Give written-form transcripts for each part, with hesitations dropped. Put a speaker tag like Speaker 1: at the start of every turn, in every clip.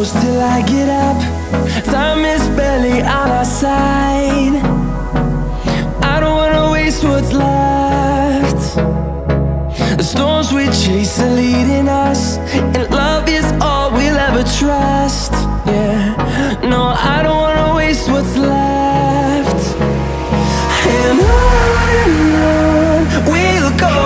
Speaker 1: close till I get up. Time is barely on our side. I don't wanna waste what's left. The storms we chase are leading us, and love is all we'll ever trust. Yeah, no, I don't wanna waste what's left. And on we'll go,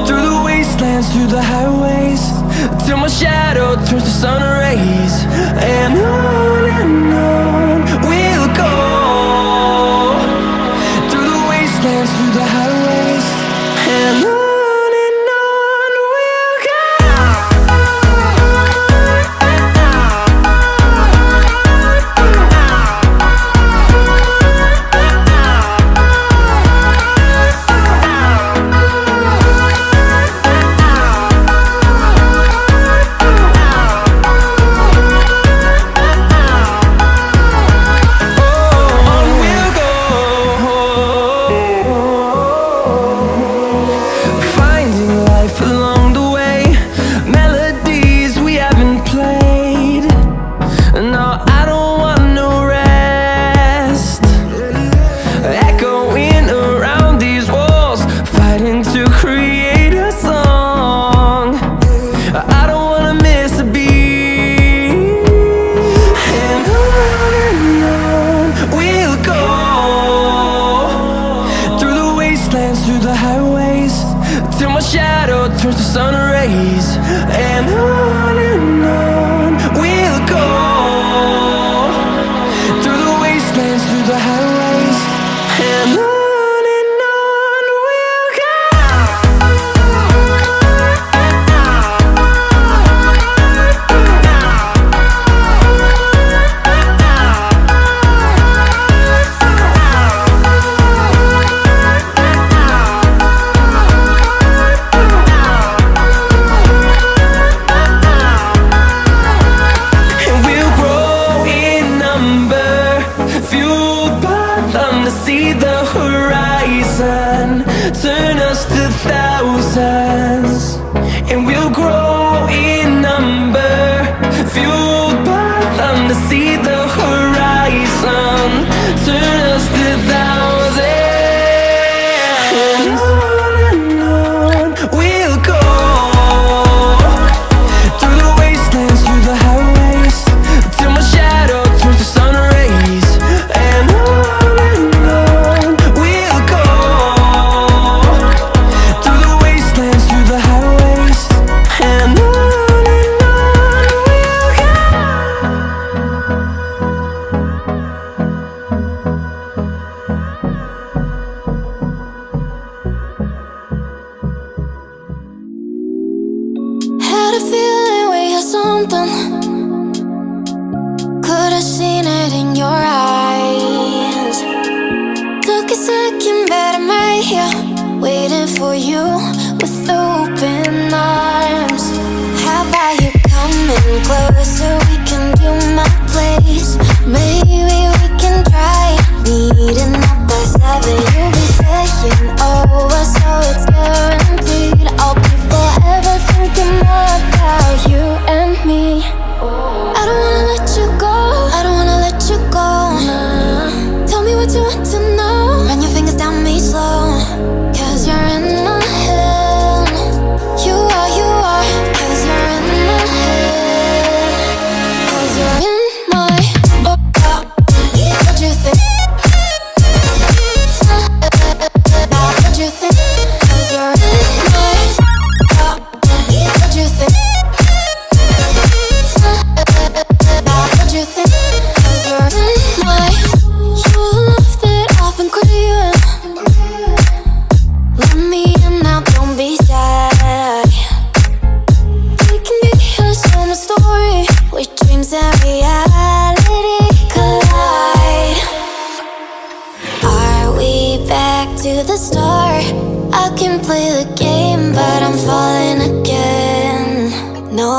Speaker 1: through the wastelands, through the highways, till my shadow turns to sun rays. And on we'll go, through the wastelands, through the highways, and on we'll go. Through the highways, till my shadow turns to sun rays. And on we'll go, through the wastelands, through the highways, and on we'll go. See the horizon, turn us to thousands, and we'll grow in number, fueled by them. To see the horizon, turn us to thousands, and on we'll go, through the wastelands, through the highways, till my shadow turns to sun rays. And
Speaker 2: something, could have seen it in your eyes. Took a second, but I'm right here, waiting for you with open arms. How about you coming closer? We can do my place. Maybe we can try meeting up by 7. You'll be saying over, so it's guaranteed. I'll be forever thinking more about you and me. I don't wanna let you go, I don't wanna let you go, nah. Tell me what you want to know, run your fingers down me slow, 'cause you're in my head. You are, 'cause you're in my head. 'Cause you're in my what you think? What you think? 'Cause you're in my what you think? What you think? 'Cause you're in my your love that I've been craving. Let me in now, don't be shy. We can be a summer story with dreams and reality collide. Are we back to the start? I can play the game, but I'm falling again. No,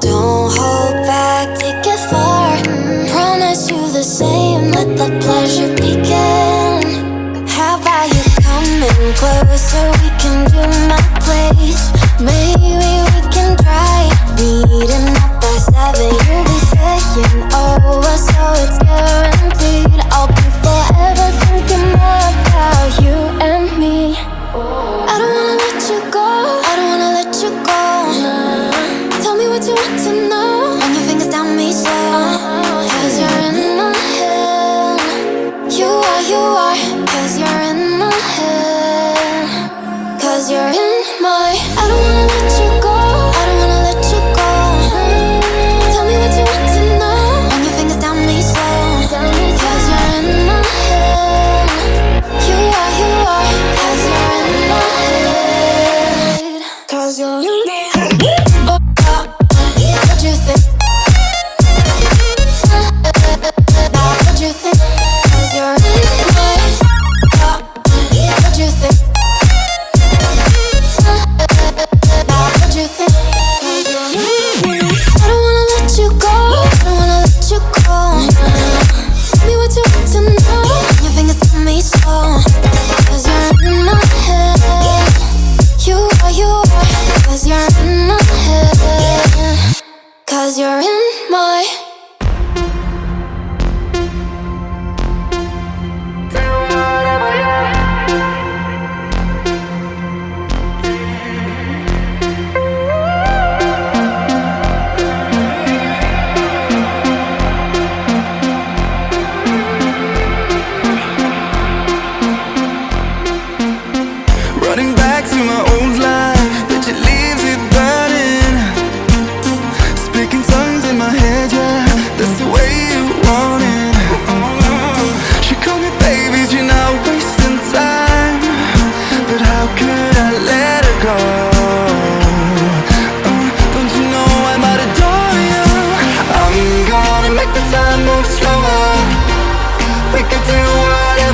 Speaker 2: don't hold back, take it far. Promise you the same, let the pleasure begin. How about you coming closer? We can do my place. Maybe we can try meeting up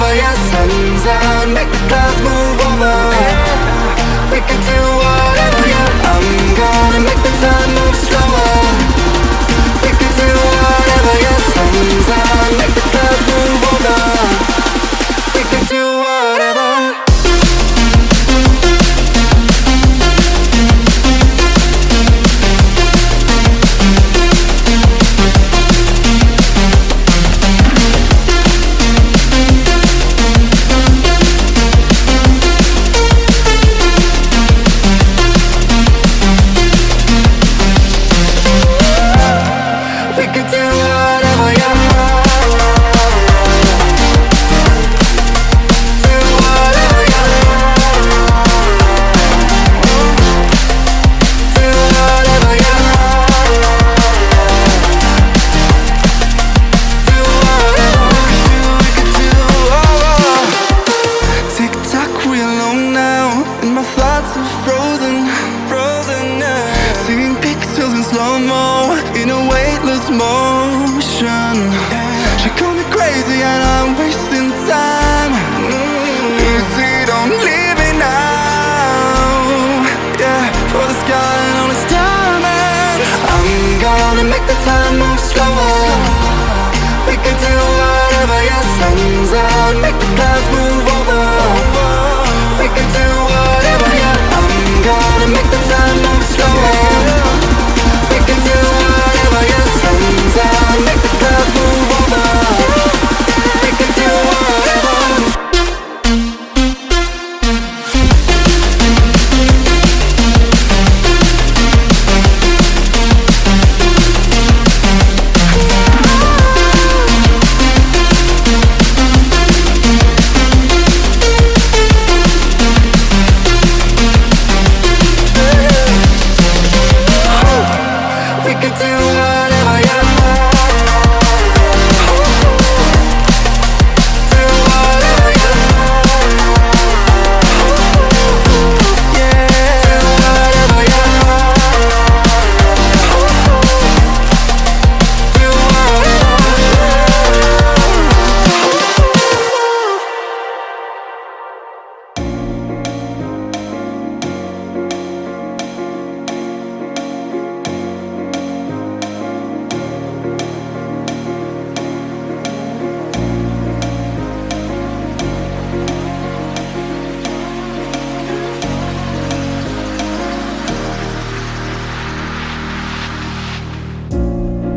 Speaker 1: whatever, yeah, sun's out, make the clouds move over. We can do whatever, yeah. I'm gonna make the time move slower. We can do whatever, yeah, sun's out, make the clouds move over. We can do whatever.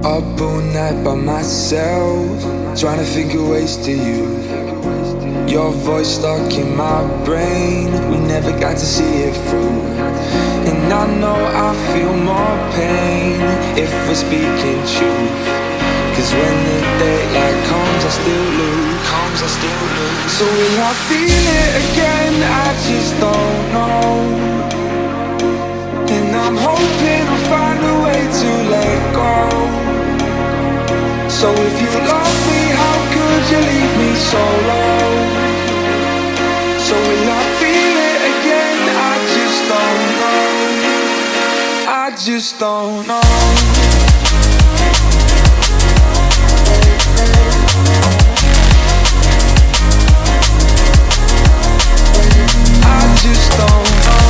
Speaker 3: Up all night by myself, trying to think of ways to you. Your voice stuck in my brain, we never got to see it through. And I know I feel more pain if we're speaking truth. Cause when the daylight comes, I still lose. So will I feel it again? I just don't know. And I'm hoping I'll find a way to let go. So if you love me, how could you leave me so low? So will I feel it again? I just don't know. I just don't know. I just don't know.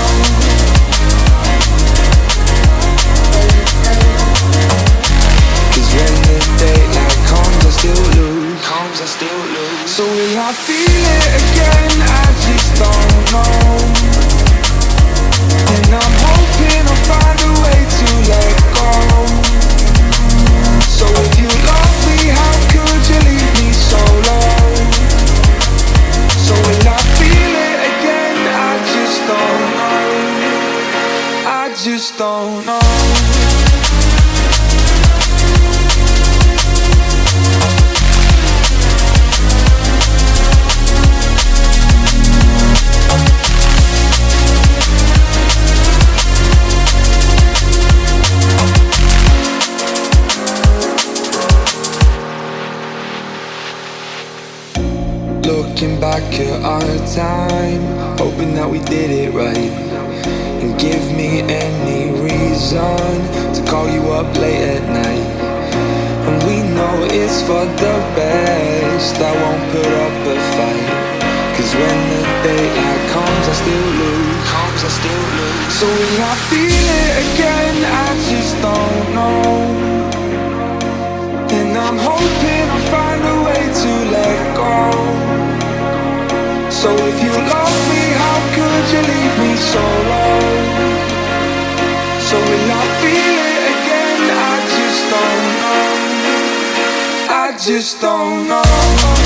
Speaker 3: Cause when the daylight comes, I still lose. So will I feel it again? I just don't know. And I'm hoping I'll find a way to let go. So if you love me, how could you leave me so low? So will I feel it again? I just don't know. I just don't know. Looking back at our time, hoping that we did it right. And give me any reason to call you up late at night. And we know know it's for the best. I won't put up a fight, 'cause when the daylight comes I still lose. So will I feel it again? I just don't know. And I'm hoping I'll find a way to let go. So if you love me, how could you leave me so low? So will I feel it again? I just don't know. I just don't know.